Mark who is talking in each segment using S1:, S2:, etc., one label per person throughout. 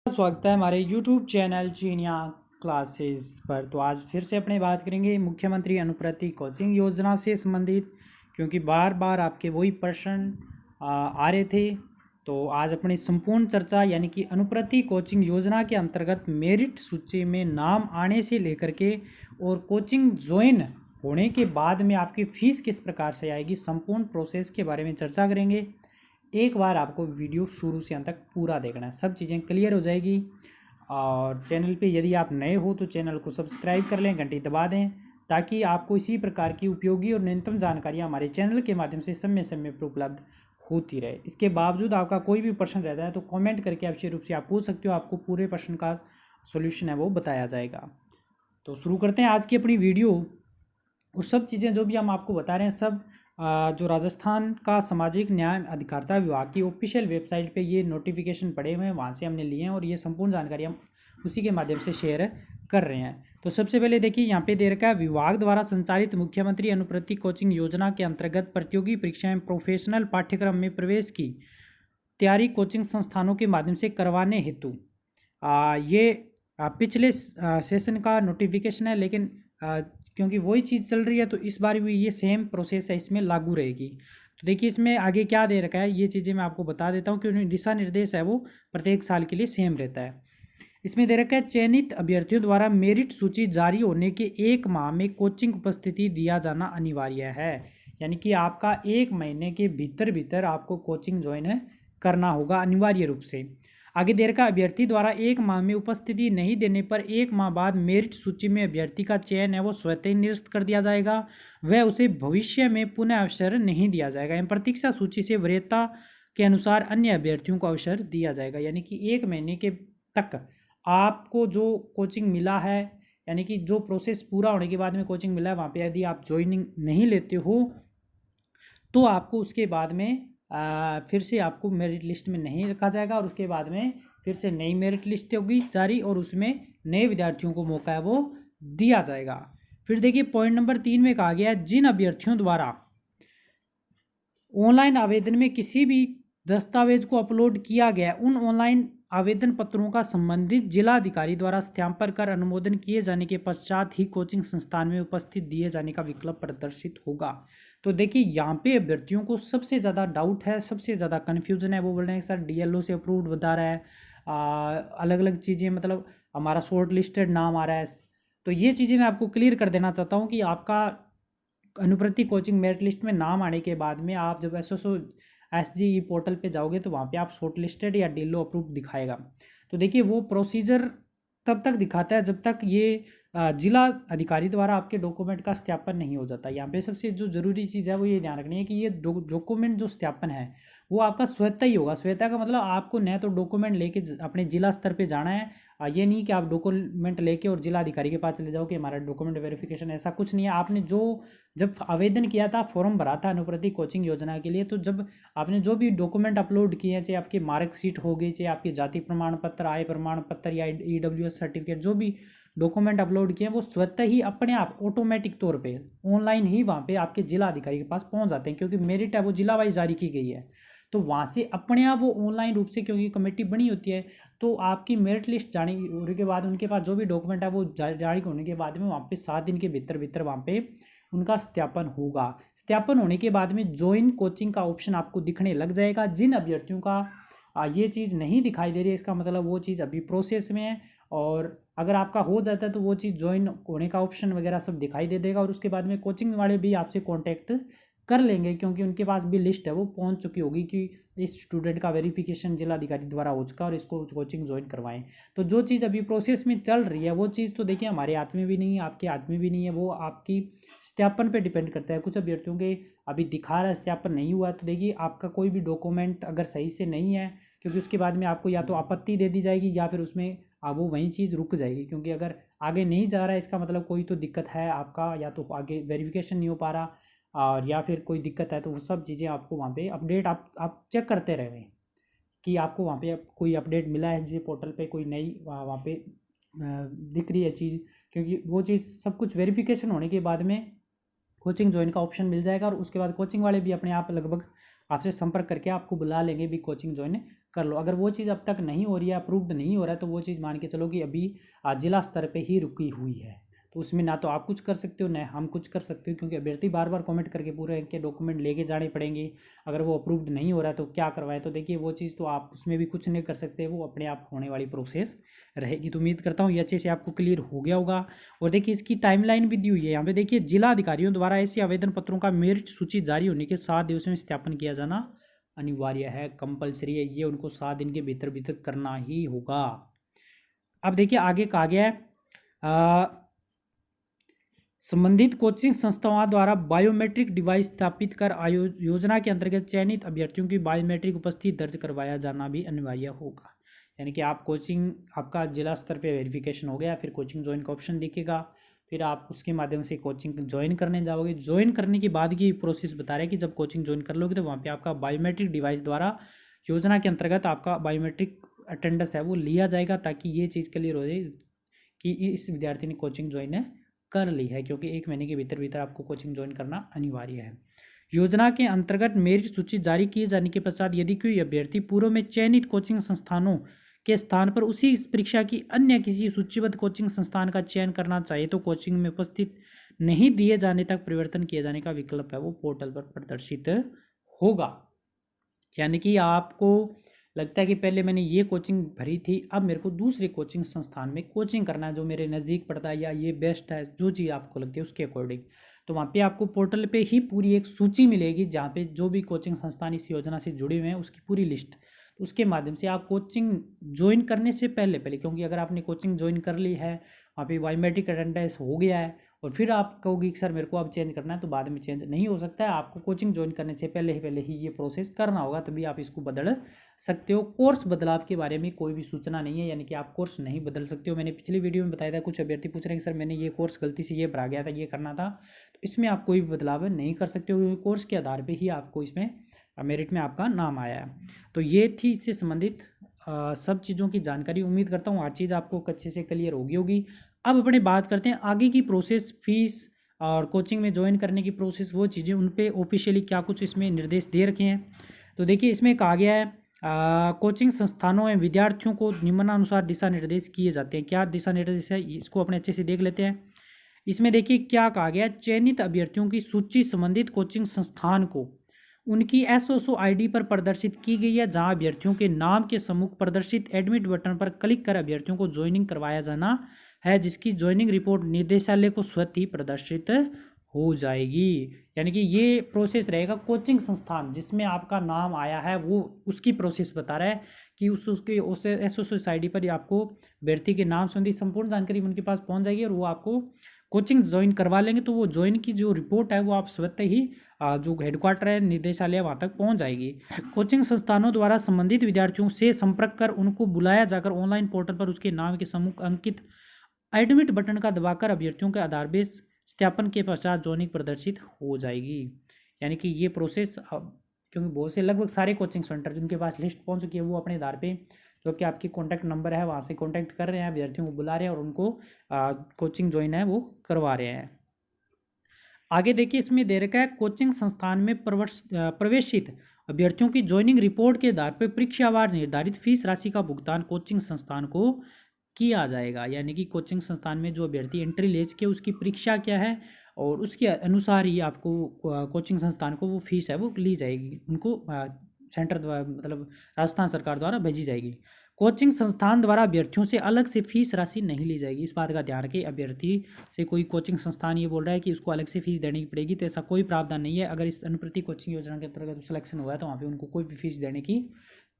S1: स्वागत है हमारे YouTube चैनल जीनिया क्लासेस पर। तो आज फिर से अपने बात करेंगे मुख्यमंत्री अनुप्रति कोचिंग योजना से संबंधित, क्योंकि बार बार आपके वही प्रश्न आ रहे थे। तो आज अपनी संपूर्ण चर्चा यानी कि अनुप्रति कोचिंग योजना के अंतर्गत मेरिट सूची में नाम आने से लेकर के और कोचिंग ज्वाइन होने के बाद में आपकी फ़ीस किस प्रकार से आएगी, संपूर्ण प्रोसेस के बारे में चर्चा करेंगे। एक बार आपको वीडियो शुरू से अंत तक पूरा देखना है, सब चीज़ें क्लियर हो जाएगी। और चैनल पे यदि आप नए हो तो चैनल को सब्सक्राइब कर लें, घंटी दबा दें, ताकि आपको इसी प्रकार की उपयोगी और न्यूनतम जानकारियाँ हमारे चैनल के माध्यम से समय समय पर उपलब्ध होती रहे। इसके बावजूद आपका कोई भी प्रश्न रहता है तो कमेंट करके आवश्यक रूप से आप पूछ सकते हो, आपको पूरे प्रश्न का सोल्यूशन है वो बताया जाएगा। तो शुरू करते हैं आज की अपनी वीडियो। और सब चीज़ें जो भी हम आपको बता रहे हैं सब जो राजस्थान का सामाजिक न्याय अधिकारिता विभाग की ऑफिशियल वेबसाइट पे ये नोटिफिकेशन पड़े हुए हैं, वहाँ से हमने लिए हैं और ये संपूर्ण जानकारी हम उसी के माध्यम से शेयर कर रहे हैं। तो सबसे पहले देखिए यहाँ पे दे रखा है, विभाग द्वारा संचालित मुख्यमंत्री अनुप्रति कोचिंग योजना के अंतर्गत प्रतियोगी परीक्षाएं प्रोफेशनल पाठ्यक्रम में प्रवेश की तैयारी कोचिंग संस्थानों के माध्यम से करवाने हेतु ये पिछले सेशन का नोटिफिकेशन है, लेकिन क्योंकि वही चीज़ चल रही है तो इस बार भी ये सेम प्रोसेस है, इसमें लागू रहेगी। तो देखिए इसमें आगे क्या दे रखा है, ये चीज़ें मैं आपको बता देता हूँ, क्योंकि दिशा निर्देश है वो प्रत्येक साल के लिए सेम रहता है। इसमें दे रखा है, चयनित अभ्यर्थियों द्वारा मेरिट सूची जारी होने के 1 माह में कोचिंग उपस्थिति दिया जाना अनिवार्य है। यानी कि आपका 1 महीने के भीतर भीतर आपको कोचिंग ज्वाइन करना होगा अनिवार्य रूप से। आगे दे रखा, अभ्यर्थी द्वारा 1 माह में उपस्थिति नहीं देने पर 1 माह बाद मेरिट सूची में अभ्यर्थी का चयन है वो स्वतः ही निरस्त कर दिया जाएगा। वह उसे भविष्य में पुनः अवसर नहीं दिया जाएगा। एवं प्रतीक्षा सूची से वरीयता के अनुसार अन्य अभ्यर्थियों को अवसर दिया जाएगा। यानी कि 1 महीने के तक आपको जो कोचिंग मिला है, यानी कि जो प्रोसेस पूरा होने के बाद में कोचिंग मिला है, वहाँ पर यदि आप ज्वाइनिंग नहीं लेते हो तो आपको उसके बाद में फिर से आपको मेरिट लिस्ट में नहीं रखा जाएगा और उसके बाद में फिर से नई मेरिट लिस्ट होगी जारी और उसमें नए विद्यार्थियों को मौका है वो दिया जाएगा। फिर देखिए पॉइंट नंबर 3 में कहा गया है, जिन अभ्यर्थियों द्वारा ऑनलाइन आवेदन में किसी भी दस्तावेज को अपलोड किया गया उन ऑनलाइन आवेदन पत्रों का संबंधित जिलाधिकारी द्वारा सत्यापन कर अनुमोदन किए जाने के पश्चात ही कोचिंग संस्थान में उपस्थित दिए जाने का विकल्प प्रदर्शित होगा। तो देखिए यहाँ पे अभ्यर्थियों को सबसे ज़्यादा डाउट है, सबसे ज़्यादा कन्फ्यूजन है। वो बोल रहे हैं सर DLO से अप्रूव्ड बता रहा है, अलग अलग चीज़ें, मतलब हमारा शॉर्ट लिस्टेड नाम आ रहा है। तो ये चीज़ें मैं आपको क्लियर कर देना चाहता हूँ कि आपका अनुप्रति कोचिंग मेरिट लिस्ट में नाम आने के बाद में आप जब SSO/SGE पोर्टल पे जाओगे तो वहाँ पे आप शॉर्ट लिस्टेड या DLO अप्रूव्ड दिखाएगा। तो देखिए वो प्रोसीजर तब तक दिखाता है जब तक ये जिला अधिकारी द्वारा आपके डॉक्यूमेंट का सत्यापन नहीं हो जाता। यहाँ पे सबसे जो ज़रूरी चीज़ है वो ये ध्यान रखनी है कि ये डॉक्यूमेंट जो सत्यापन है वो आपका स्वतः ही होगा। स्वतः का मतलब आपको न तो डॉक्यूमेंट लेके अपने जिला स्तर पे जाना है, ये नहीं कि आप डॉक्यूमेंट लेके और जिला अधिकारी के पास चले जाओ कि हमारा डॉक्यूमेंट वेरिफिकेशन, ऐसा कुछ नहीं है। आपने जब आवेदन किया था, फॉर्म भरा था अनुप्रति कोचिंग योजना के लिए, तो जब आपने जो भी डॉक्यूमेंट अपलोड किए हैं, चाहे आपकी मार्कशीट हो गई, चाहे आपकी जाति प्रमाण पत्र, आय प्रमाण पत्र या EWS सर्टिफिकेट, जो भी डॉक्यूमेंट अपलोड किए हैं वो स्वतः ही अपने आप ऑटोमेटिक तौर पे ऑनलाइन ही वहाँ पे आपके जिला अधिकारी के पास पहुँच जाते हैं, क्योंकि मेरिट है वो जिला वाइज जारी की गई है। तो वहाँ से अपने आप वो ऑनलाइन रूप से, क्योंकि कमेटी बनी होती है, तो आपकी मेरिट लिस्ट जाने होने के बाद उनके पास जो भी डॉक्यूमेंट है वो जारी होने के बाद में वहाँ पे 7 दिन के भीतर भीतर वहाँ पे उनका सत्यापन होगा। सत्यापन होने के बाद में ज्वाइन कोचिंग का ऑप्शन आपको दिखने लग जाएगा। जिन अभ्यर्थियों का ये चीज़ नहीं दिखाई दे रही है, इसका मतलब वो चीज़ अभी प्रोसेस में है, और अगर आपका हो जाता है तो वो चीज़ ज्वाइन होने का ऑप्शन वगैरह सब दिखाई दे देगा। और उसके बाद में कोचिंग वाले भी आपसे कांटेक्ट कर लेंगे, क्योंकि उनके पास भी लिस्ट है वो पहुंच चुकी होगी कि इस स्टूडेंट का वेरिफिकेशन जिलाधिकारी द्वारा हो चुका और इसको कोचिंग ज्वाइन करवाएं। तो जो चीज़ अभी प्रोसेस में चल रही है वो चीज़ तो देखिए हमारे हाथ में भी नहीं है, आपके हाथ में भी नहीं है, वो आपकी सत्यापन पे डिपेंड करता है। कुछ अभ्यर्थियों के अभी दिखा रहा है सत्यापन नहीं हुआ, तो देखिए आपका कोई भी डॉक्यूमेंट अगर सही से नहीं है, क्योंकि उसके बाद में आपको या तो आपत्ति दे दी जाएगी या फिर उसमें वो वही चीज़ रुक जाएगी। क्योंकि अगर आगे नहीं जा रहा है इसका मतलब कोई तो दिक्कत है आपका, या तो आगे वेरिफिकेशन नहीं हो पा रहा और या फिर कोई दिक्कत है। तो वो सब चीज़ें आपको वहाँ पे अपडेट आप चेक करते रहें कि आपको वहाँ पे कोई अपडेट मिला है जी पोर्टल पे, कोई नई वहाँ पे दिख रही है चीज़, क्योंकि वो चीज़ सब कुछ वेरिफिकेशन होने के बाद में कोचिंग ज्वाइन का ऑप्शन मिल जाएगा। और उसके बाद कोचिंग वाले भी अपने आप लगभग आपसे संपर्क करके आपको बुला लेंगे भी कोचिंग ज्वाइन कर लो। अगर वो चीज़ अब तक नहीं हो रही है, अप्रूव्ड नहीं हो रहा है, तो वो चीज़ मान के चलो कि अभी जिला स्तर पे ही रुकी हुई है। तो उसमें ना तो आप कुछ कर सकते हो, ना हम कुछ कर सकते हो, क्योंकि अभ्यर्थी बार बार कमेंट करके पूरे इनके डॉक्यूमेंट लेके जाने पड़ेंगे। अगर वो अप्रूव्ड नहीं हो रहा है तो क्या करवाएं। तो देखिए वो चीज़ तो आप उसमें भी कुछ नहीं कर सकते, वो अपने आप होने वाली प्रोसेस रहेगी। तो उम्मीद करता हूँ ये अच्छे से आपको क्लियर हो गया होगा। और देखिए इसकी टाइमलाइन भी दी हुई है यहाँ पे। देखिए जिला अधिकारियों द्वारा ऐसे आवेदन पत्रों का मेरिट सूची जारी होने के 7 दिवसों में सत्यापन किया जाना अनिवार्य है, कंपलसरी है। ये उनको 7 दिन के भीतर भीतर करना ही होगा। अब देखिए आगे कहा गया है संबंधित कोचिंग संस्थाओं द्वारा बायोमेट्रिक डिवाइस स्थापित कर योजना के अंतर्गत चयनित अभ्यर्थियों की बायोमेट्रिक उपस्थिति दर्ज करवाया जाना भी अनिवार्य होगा। यानी कि आप कोचिंग, आपका जिला स्तर पे वेरिफिकेशन हो गया, फिर कोचिंग ज्वाइन का ऑप्शन दिखेगा, फिर आप उसके माध्यम से कोचिंग ज्वाइन करने जाओगे। ज्वाइन करने के बाद की प्रोसेस बता रहे हैं कि जब कोचिंग ज्वाइन कर लोगे तो वहाँ पे आपका बायोमेट्रिक डिवाइस द्वारा योजना के अंतर्गत आपका बायोमेट्रिक अटेंडेंस है वो लिया जाएगा, ताकि ये चीज़ क्लियर हो जाए कि इस विद्यार्थी ने कोचिंग ज्वाइन कर ली है, क्योंकि 1 महीने के भीतर भीतर आपको कोचिंग ज्वाइन करना अनिवार्य है। योजना के अंतर्गत मेरिट सूची जारी किए जाने के पश्चात यदि कोई अभ्यर्थी पूर्व में चयनित कोचिंग संस्थानों के स्थान पर उसी परीक्षा की अन्य किसी सूचीबद्ध कोचिंग संस्थान का चयन करना चाहिए तो कोचिंग में उपस्थित नहीं दिए जाने तक परिवर्तन किए जाने का विकल्प है वो पोर्टल पर प्रदर्शित होगा। यानी कि आपको लगता है कि पहले मैंने ये कोचिंग भरी थी, अब मेरे को दूसरे कोचिंग संस्थान में कोचिंग करना है जो मेरे नज़दीक पड़ता है, या ये बेस्ट है, जो चीज़ आपको लगती है उसके अकॉर्डिंग, तो वहाँ पे आपको पोर्टल पे ही पूरी एक सूची मिलेगी जहाँ पे जो भी कोचिंग संस्थान इस योजना से जुड़े हुए हैं उसकी पूरी लिस्ट। तो उसके माध्यम से आप कोचिंग ज्वाइन करने से पहले पहले, क्योंकि अगर आपने कोचिंग ज्वाइन कर ली है, वहाँ पे बायोमेट्रिक अटेंडेंस हो गया है, और फिर आप कहोगे कि सर मेरे को अब चेंज करना है, तो बाद में चेंज नहीं हो सकता है। आपको कोचिंग ज्वाइन करने से पहले ही ये प्रोसेस करना होगा, तभी आप इसको बदल सकते हो। कोर्स बदलाव के बारे में कोई भी सूचना नहीं है, यानी कि आप कोर्स नहीं बदल सकते हो। मैंने पिछली वीडियो में बताया था, कुछ अभ्यर्थी पूछ रहे हैं कि सर मैंने ये कोर्स गलती से ये भरा गया था, ये करना था, तो इसमें आप कोई भी बदलाव नहीं कर सकते हो, क्योंकि कोर्स के आधार पर ही आपको इसमें मेरिट में आपका नाम आया है। तो ये थी इससे संबंधित सब चीज़ों की जानकारी। उम्मीद करता हूँ हर चीज़ आपको अच्छे से क्लियर होगी। अब अपने बात करते हैं आगे की प्रोसेस, फीस और कोचिंग में ज्वाइन करने की प्रोसेस, वो चीज़ें उन पे ऑफिशियली क्या कुछ इसमें निर्देश दे रखे हैं। तो देखिए इसमें कहा गया है कोचिंग संस्थानों एवं विद्यार्थियों को निम्नानुसार दिशा निर्देश किए जाते हैं। क्या दिशा निर्देश है इसको अपने अच्छे से देख लेते हैं। इसमें देखिए क्या कहा गया, चयनित अभ्यर्थियों की सूची संबंधित कोचिंग संस्थान को उनकी एसओसो आईडी पर प्रदर्शित की गई है, जहां अभ्यर्थियों के नाम के सम्मुख प्रदर्शित एडमिट बटन पर क्लिक कर अभ्यर्थियों को ज्वाइनिंग करवाया जाना है, जिसकी ज्वाइनिंग रिपोर्ट निदेशालय को स्वतः ही प्रदर्शित हो जाएगी। यानी कि ये प्रोसेस रहेगा कोचिंग संस्थान जिसमें आपका नाम आया है, वो उसकी प्रोसेस बता रहा है कि उसके उस एसओसो आईडी पर आपको अभ्यर्थी के नाम संबंधी संपूर्ण जानकारी उनके पास पहुंच जाएगी, और वो आपको कोचिंग ज्वाइन करवा लेंगे। तो वो ज्वाइन की जो रिपोर्ट है वो आप स्वतः ही जो हेडक्वार्टर है निदेशालय वहाँ तक पहुँच जाएगी। कोचिंग संस्थानों द्वारा संबंधित विद्यार्थियों से संपर्क कर उनको बुलाया जाकर ऑनलाइन पोर्टल पर उसके नाम के सम्मुख अंकित एडमिट बटन का दबाकर अभ्यर्थियों के आधार बेस सत्यापन के पश्चात ज्वाइनिंग प्रदर्शित हो जाएगी। यानी कि ये प्रोसेस क्योंकि बहुत से लगभग सारे कोचिंग सेंटर जिनके पास लिस्ट पहुंच चुकी है वो अपने आधार पे जो कि आपकी कॉन्टैक्ट नंबर है वहाँ से कॉन्टैक्ट कर रहे हैं, अभ्यर्थियों को बुला रहे हैं और उनको कोचिंग ज्वाइन है वो करवा रहे हैं। आगे देखिए इसमें दे रखा है कोचिंग संस्थान में प्रवेशित अभ्यर्थियों की ज्वाइनिंग रिपोर्ट के आधार पर परीक्षावार निर्धारित फीस राशि का भुगतान कोचिंग संस्थान को किया जाएगा। यानी कि कोचिंग संस्थान में जो अभ्यर्थी एंट्री ले के उसकी परीक्षा क्या है और उसके अनुसार ही आपको कोचिंग संस्थान को वो फीस है वो ली जाएगी, उनको सेंटर द्वारा मतलब राजस्थान सरकार द्वारा भेजी जाएगी। कोचिंग संस्थान द्वारा अभ्यर्थियों से अलग से फीस राशि नहीं ली जाएगी। इस बात का ध्यान रखें, अभ्यर्थी से कोई कोचिंग संस्थान ये बोल रहा है कि उसको अलग से फीस देनी पड़ेगी, तो ऐसा कोई प्रावधान नहीं है। अगर इस अनुप्रति कोचिंग योजना के अंतर्गत सिलेक्शन हुआ है तो वहाँ पे उनको कोई भी फीस देने की,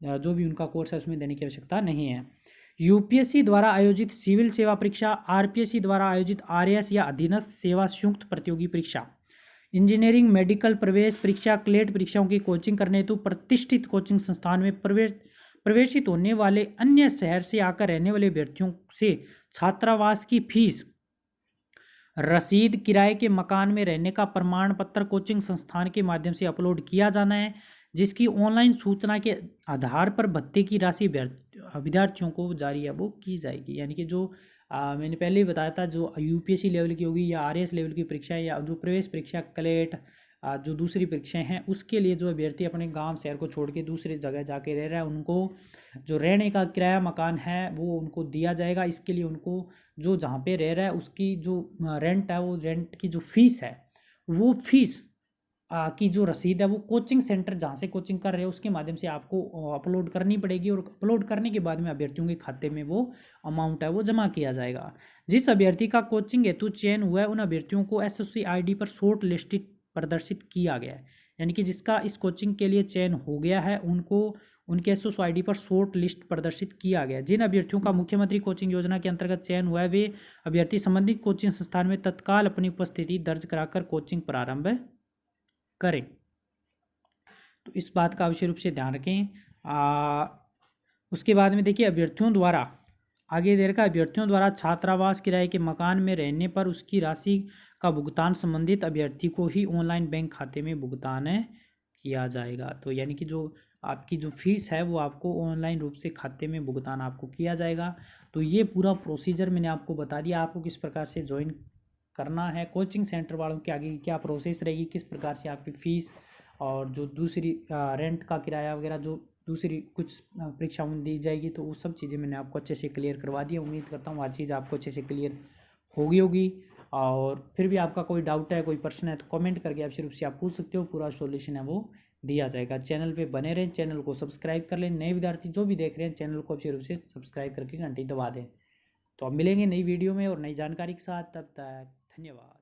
S1: जो भी उनका कोर्स है उसमें देने की आवश्यकता नहीं है। यूपीएससी द्वारा आयोजित सिविल सेवा परीक्षा, आरपीएससी द्वारा आयोजित आरएएस या अधीनस्थ सेवा संयुक्त प्रतियोगी परीक्षा, इंजीनियरिंग, मेडिकल प्रवेश परीक्षा, क्लेट परीक्षाओं की कोचिंग करने हेतु प्रतिष्ठित कोचिंग संस्थान में प्रवेशित होने वाले अन्य शहर से आकर रहने वाले अभ्यर्थियों से छात्रावास की फीस, रसीद, किराए के मकान में रहने का प्रमाण पत्र कोचिंग संस्थान के माध्यम से अपलोड किया जाना है, जिसकी ऑनलाइन सूचना के आधार पर भत्ते की राशि विद्यार्थियों को जारी है वो की जाएगी। यानी कि जो मैंने पहले ही बताया था, जो यूपीएससी लेवल की होगी या आरएएस लेवल की परीक्षा या जो प्रवेश परीक्षा, क्लेट, जो दूसरी परीक्षाएं हैं उसके लिए जो अभ्यर्थी अपने गांव शहर को छोड़ के दूसरी जगह जाके रह रहा है उनको जो रहने का किराया मकान है वो उनको दिया जाएगा। इसके लिए उनको जो जहाँ पे रह रहा है उसकी जो रेंट है, वो रेंट की जो फीस है, वो फीस की जो रसीद है वो कोचिंग सेंटर जहाँ से कोचिंग कर रहे हो उसके माध्यम से आपको अपलोड करनी पड़ेगी, और अपलोड करने के बाद में अभ्यर्थियों के खाते में वो अमाउंट है वो जमा किया जाएगा। जिस अभ्यर्थी का कोचिंग हेतु चयन हुआ है उन अभ्यर्थियों को एसएससी आईडी पर शॉर्ट लिस्टेड प्रदर्शित किया गया है। यानी कि जिसका इस कोचिंग के लिए चयन हो गया है उनको उनके एसएससी आईडी पर शॉर्ट लिस्ट प्रदर्शित किया गया है। जिन अभ्यर्थियों का मुख्यमंत्री कोचिंग योजना के अंतर्गत चयन हुआ है वे अभ्यर्थी संबंधित कोचिंग संस्थान में तत्काल अपनी उपस्थिति दर्ज कराकर कोचिंग प्रारंभ करें। तो इस बात का आवश्यक रूप से ध्यान रखें। उसके बाद में देखिए अभ्यर्थियों द्वारा आगे दे रखा, अभ्यर्थियों द्वारा छात्रावास किराए के मकान में रहने पर उसकी राशि का भुगतान संबंधित अभ्यर्थी को ही ऑनलाइन बैंक खाते में भुगतान किया जाएगा। तो यानी कि जो आपकी जो फीस है वो आपको ऑनलाइन रूप से खाते में भुगतान आपको किया जाएगा। तो ये पूरा प्रोसीजर मैंने आपको बता दिया, आपको किस प्रकार से ज्वाइन करना है, कोचिंग सेंटर वालों की आगे क्या प्रोसेस रहेगी, किस प्रकार से आपकी फ़ीस और जो दूसरी रेंट का किराया वगैरह जो दूसरी कुछ परीक्षाओं में दी जाएगी, तो वो सब चीज़ें मैंने आपको अच्छे से क्लियर करवा दी। उम्मीद करता हूँ हर चीज़ आपको अच्छे से क्लियर होगी। और फिर भी आपका कोई डाउट है, कोई प्रश्न है तो कमेंट करके आप रूप से आप पूछ सकते हो, पूरा सॉल्यूशन है वो दिया जाएगा। चैनल पे बने रहें, चैनल को सब्सक्राइब कर लें। नए विद्यार्थी जो भी देख रहे हैं चैनल को अच्छे रूप से सब्सक्राइब करके घंटी दबा दें। तो अब मिलेंगे नई वीडियो में और नई जानकारी के साथ, तब तक धन्यवाद।